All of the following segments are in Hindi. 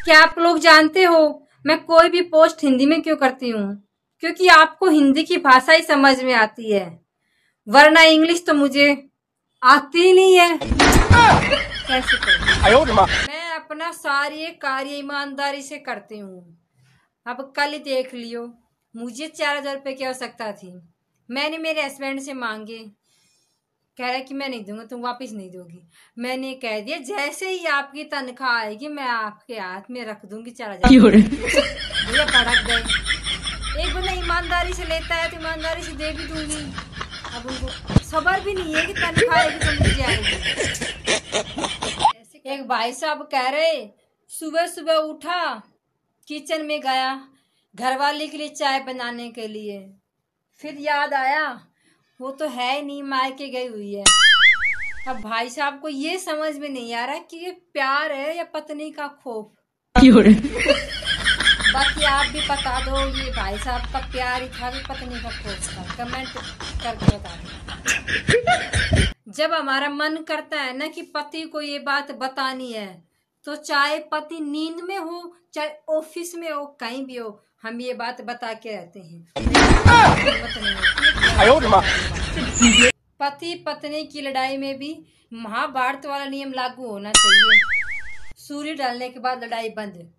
क्या आप लोग जानते हो मैं कोई भी पोस्ट हिंदी में क्यों करती हूँ? क्योंकि आपको हिंदी की भाषा ही समझ में आती है, वरना इंग्लिश तो मुझे आती ही नहीं है। कैसे करूं? मैं अपना सारे कार्य ईमानदारी से करती हूँ। अब कल ही देख लियो, मुझे 4,000 रुपये की आवश्यकता थी। मैंने मेरे हस्बैंड से मांगे, कह रहा है कि मैं नहीं दूंगा, तुम वापस नहीं दोगी। मैंने कह दिया जैसे ही आपकी तनख्वाह आएगी मैं आपके हाथ में रख दूंगी 4,000। भैया भड़क गए। एक बंदा ईमानदारी से लेता है तो ईमानदारी से दे भी दूंगी। अब उनको सबर भी नहीं है कि तनख्वाह आएगी तो मुझे आएगी। एक भाई साहब कह रहे, सुबह सुबह उठा, किचन में गया घरवाली के लिए चाय बनाने के लिए, फिर याद आया वो तो है ही नहीं, मायके गई हुई है। अब भाई साहब को ये समझ में नहीं आ रहा कि ये प्यार है या पत्नी का खौफ। बाकी आप भी बता दो ये भाई साहब का प्यार ही था कि पत्नी का खौफ था, कमेंट करके बता दो। जब हमारा मन करता है ना कि पति को ये बात बतानी है, तो चाहे पति नींद में हो चाहे ऑफिस में हो कहीं भी हो, हम ये बात बता के रहते हैं। पति पत्नी की लड़ाई में भी महाभारत वाला नियम लागू होना चाहिए। सूर्य ढलने के बाद लड़ाई बंद।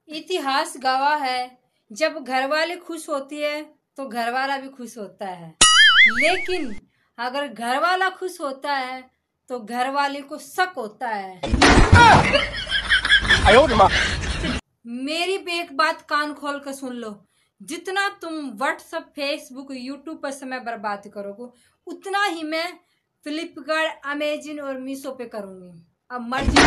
इतिहास गवाह है, जब घरवाले खुश होती है तो घरवाला भी खुश होता है, लेकिन अगर घरवाला खुश होता है तो घरवाले को शक होता है। मेरी भी एक बात कान खोल कर सुन लो, जितना तुम व्हाट्सएप फेसबुक यूट्यूब पर समय बर्बाद करोगे उतना ही मैं फ्लिपकार्ट अमेजन और मीशो पे करूंगी। अब मर्जी।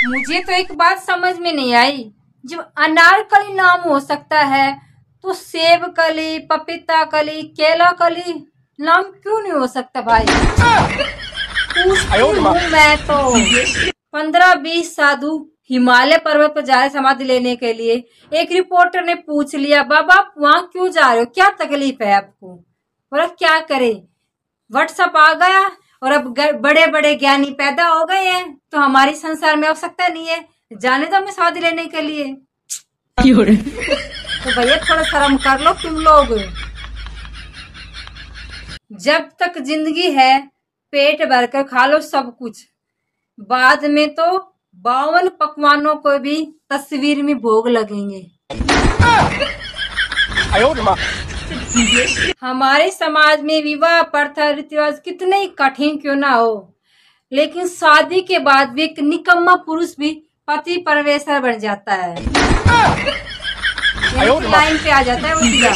मुझे तो एक बात समझ में नहीं आई, जब अनारकली नाम हो सकता है तो सेब कली, पपीता कली, केला कली नाम क्यों नहीं हो सकता भाई? मैं तो 15-20 साधु हिमालय पर्वत पर जा रहे समाधि लेने के लिए। एक रिपोर्टर ने पूछ लिया, बाबा आप वहां क्यों जा रहे हो, क्या तकलीफ है आपको? बोला क्या करे, व्हाट्सएप आ गया और अब बड़े बड़े ज्ञानी पैदा हो गए हैं तो हमारी संसार में आवश्यकता नहीं है, जाने दो हमें समाधि लेने के लिए। तो भैया थोड़ा शर्म कर लो तुम लोग। जब तक जिंदगी है पेट भरकर खा लो सब कुछ, बाद में तो 52 पकवानों को भी तस्वीर में भोग लगेंगे। हमारे समाज में विवाह प्रथा रीति रिवाज कितने ही कठिन क्यों ना हो, लेकिन शादी के बाद भी एक निकम्मा पुरुष भी पति परमेश्वर बन जाता है, लाइन पे आ जाता है वो सीधा।